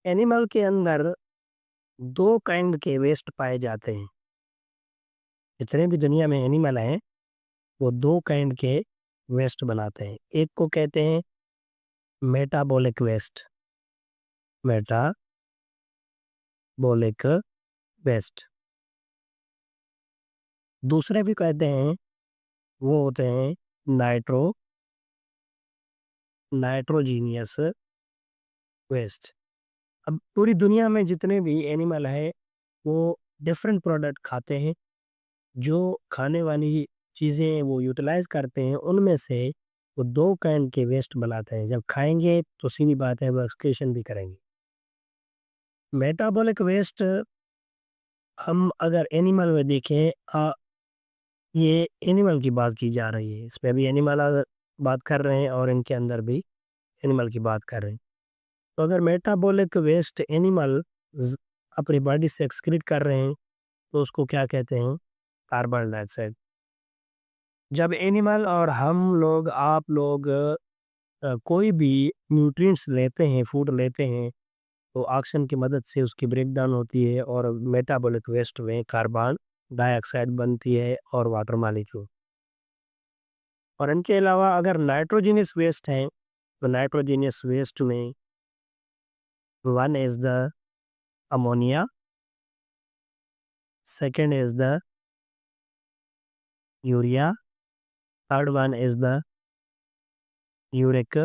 Animal के अंदर 2 kind के वेस्ट पाए जाते हैं। जितने भी दुनिया में एनिमल हैं, वो 2 काइंड के वेस्ट बनाते हैं। एक को कहते हैं मेटाबॉलिक वेस्ट, मेटाबॉलिक वेस्ट। दूसरे भी कहते हैं, वो होते हैं नाइट्रोजीनियस वेस्ट। अब पूरी दुनिया में जितने भी एनिमल हैं, वो डिफरेंट प्रोडक्ट खाते हैं। जो खाने वाली चीज़ें वो यूटिलाइज़ करते हैं, उनमें से वो 2 काइंड के वेस्ट बनाते हैं। जब खाएँगे तो सीधी बात है वो एक्सक्रीशन भी करेंगे। मेटाबॉलिक वेस्ट हम अगर एनिमल में देखें, ये एनिमल की बात की जा रही है। इसमें भी एनिमल बात कर रहे हैं और इनके अंदर भी एनिमल की बात कर रहे हैं। तो अगर मेटाबॉलिक वेस्ट एनिमल ज़ अपनी बॉडी से एक्सक्रीट कर रहे हैं, तो उसको क्या कहते हैं? Carbon dioxide. जब एनिमल और हम लोग, आप लोग कोई भी न्यूट्रिएंट्स लेते हैं, फूड लेते हैं, तो ऑक्सीजन की मदद से उसकी ब्रेकडाउन होती है और मेटाबॉलिक वेस्ट में कार्बन डाइऑक्साइड बनती है और वाटर मॉलिक्यूल। और इनके अलावा अगर नाइट्रोजनियस वेस्ट है, तो नाइट्रोजनियस वेस्ट में one is the ammonia, second is the urea, third one is the uric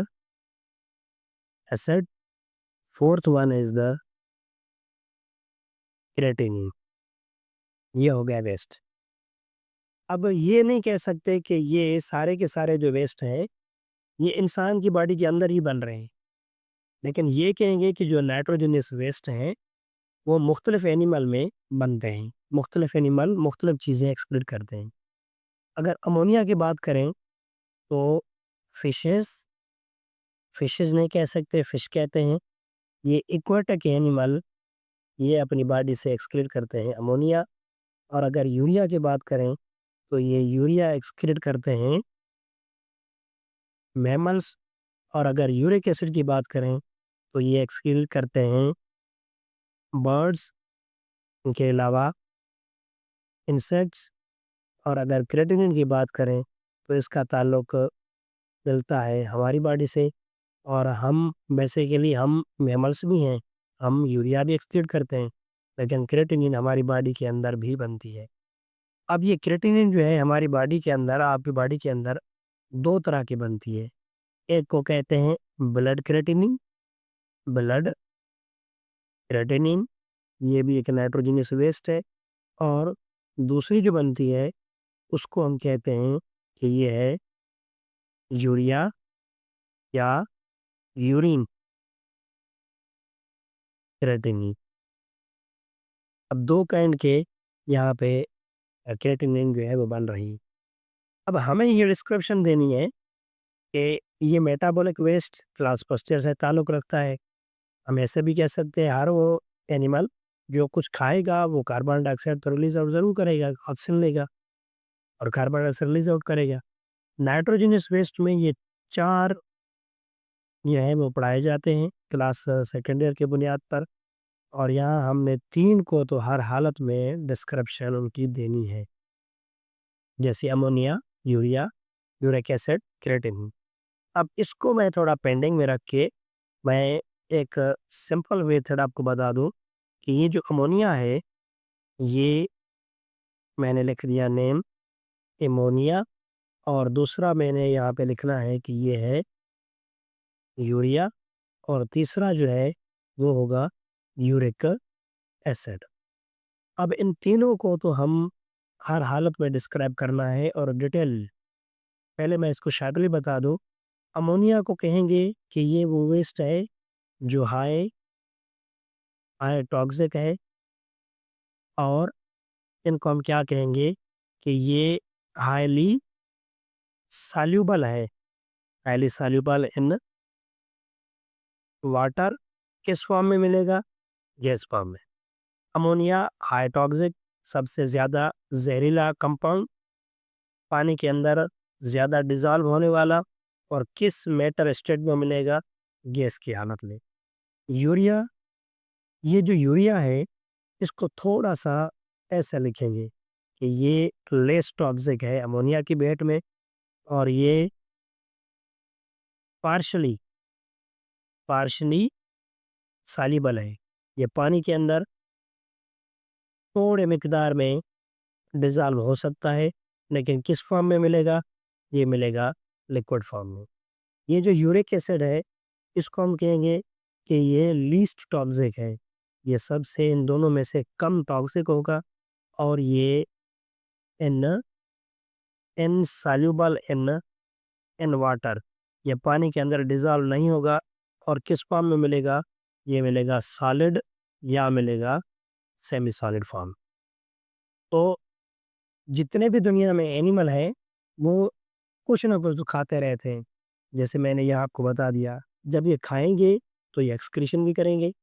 acid, fourth one is the creatinine. ये हो गया वेस्ट। अब ये नहीं कह सकते कि ये सारे के सारे जो वेस्ट हैं, ये इंसान की बॉडी के अंदर ही बन रहे हैं। लेकिन ये कहेंगे कि जो नाइट्रोजनियस वेस्ट हैं, वो मुख्तलिफ एनिमल में बनते हैं। मुख्तलिफ एनिमल मुख्तलिफ चीज़ें एक्सक्रीट करते हैं। अगर अमोनिया की बात करें, तो फिशेज़ फिशेज़ नहीं कह सकते, फिश कहते हैं। ये एक्वाटिक एनिमल, ये अपनी बॉडी से एक्सक्रीट करते हैं अमोनिया। और अगर यूरिया की बात करें, तो ये यूरिया एक्सक्रीट करते हैं मैमल्स। और अगर यूरिक एसिड की बात करें, तो ये एक्सक्रीट करते हैं बर्ड्स, इनके अलावा इंसेक्ट्स। और अगर क्रेटिनिन की बात करें, तो इसका ताल्लुक मिलता है हमारी बॉडी से। और हम बेसिकली हम मैमल्स भी हैं, हम यूरिया भी एक्सक्रीट करते हैं, लेकिन क्रेटिनिन हमारी बॉडी के अंदर भी बनती है। अब ये क्रेटिनिन जो है हमारी बॉडी के अंदर, आपकी बॉडी के अंदर 2 तरह की बनती है। एक को कहते हैं ब्लड क्रेटिनिन, ब्लड क्रेटिनिन, ये भी एक नाइट्रोजनियस वेस्ट है। और दूसरी जो बनती है, उसको हम कहते हैं कि ये है यूरिया या यूरिन क्रेटिनिन। अब 2 काइंड के यहाँ पे क्रेटिनिन जो है वो बन रही है। अब हमें ये डिस्क्रिप्शन देनी है कि ये मेटाबॉलिक वेस्ट क्लास फर्स्ट से ताल्लुक़ रखता है। हम ऐसे भी कह सकते हैं, हर वो एनिमल जो कुछ खाएगा वो कार्बन डाइऑक्साइड तो रिलीज़ आउट ज़रूर करेगा, ऑक्सीजन लेगा और कार्बन डाइऑक्साइड रिलीज़ आउट करेगा। नाइट्रोजनस वेस्ट में ये 4 ये हैं वो पढ़ाए जाते हैं क्लास सेकंड ईयर के बुनियाद पर। और यहाँ हमने 3 को तो हर हालत में डिस्क्रिप्शन उनकी देनी है, जैसे ammonia, urea, uric acid, creatinine. अब इसको मैं थोड़ा पेंडिंग में रख के मैं एक सिंपल मेथड आपको बता दूं कि ये जो अमोनिया है, ये मैंने लिख दिया नेम एमोनिया। और दूसरा मैंने यहाँ पे लिखना है कि ये है यूरिया। और तीसरा जो है वो होगा यूरिक एसिड। अब इन तीनों को तो हम हर हालत में डिस्क्राइब करना है और डिटेल। पहले मैं इसको शार्टली बता दूं, अमोनिया को कहेंगे कि ये वो वेस्ट है जो हाई हाई टॉक्सिक है। और इनको हम क्या कहेंगे कि ये हाईली सॉल्यूबल है, हाईली सॉल्यूबल इन वाटर। किस फॉर्म में मिलेगा? गैस फॉर्म में। अमोनिया हाई टॉक्सिक, सबसे ज़्यादा जहरीला कंपाउंड, पानी के अंदर ज़्यादा डिज़ॉल्व होने वाला। और किस मेटर स्टेट में मिलेगा? गैस की हालत में। यूरिया ये जो यूरिया है, इसको थोड़ा-सा ऐसा लिखेंगे कि ये लेस टॉक्सिक है अमोनिया की बेट में और ये पार्शियली पार्शियली सॉल्युबल है। ये पानी के अंदर थोड़े मिकदार में डिज़ॉल्व हो सकता है, लेकिन किस फॉर्म में मिलेगा? ये मिलेगा लिक्विड फॉर्म में। ये जो यूरिक एसिड है, इसको हम कहेंगे कि ये लीस्ट टॉक्सिक है। ये सबसे इन दोनों में से कम टॉक्सिक होगा और ये इन इनसॉल्युबल इन वाटर, ये पानी के अंदर डिज़ॉल्व नहीं होगा और किस फॉर्म में मिलेगा? ये मिलेगा सॉलिड या मिलेगा सेमी सॉलिड फॉर्म। तो जितने भी दुनिया में एनिमल हैं, वो कुछ ना कुछ तो खाते रहते हैं। जैसे मैंने ये आपको बता दिया, जब ये खाएँगे, तो ये एक्सक्रीशन भी करेंगे।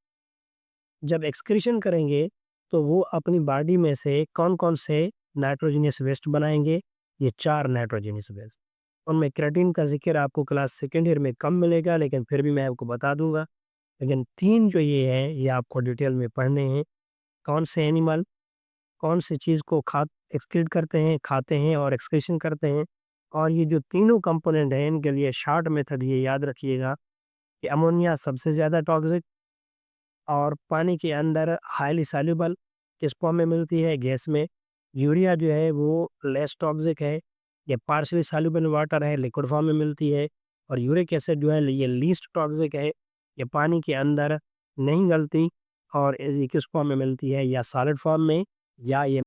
जब एक्सक्रीशन करेंगे, तो वो अपनी बॉडी में से कौन-कौन से नाइट्रोजनियस वेस्ट बनाएँगे? ये 4 नाइट्रोजनियस वेस्ट। उनमें क्रेटिन का ज़िक्र आपको क्लास सेकंड ईयर में कम मिलेगा, लेकिन फिर भी मैं आपको बता दूँगा। लेकिन 3 जो ये हैं, ये आपको डिटेल में पढ़ने हैं। कौन से एनिमल कौन सी चीज़ को खा एक्सक्रीट करते हैं, खाते हैं और एक्सक्रीशन करते हैं। और ये जो तीनों कंपोनेंट हैं, इनके लिए शॉर्ट मेथड ये याद रखिएगा कि अमोनिया सबसे ज़्यादा टॉक्सिक और पानी के अंदर हाईली सॉल्युबल किस फॉर्म में मिलती है? गैस में। यूरिया जो है वो लेस टॉक्सिक है, ये पार्शियली सॉल्युबल वाटर है, लिक्विड फॉर्म में मिलती है। और यूरिक एसिड जो है ये लीस्ट टॉक्सिक है, ये पानी के अंदर नहीं गलती और ये किस फॉर्म में मिलती है? या सॉलिड फॉर्म में या ये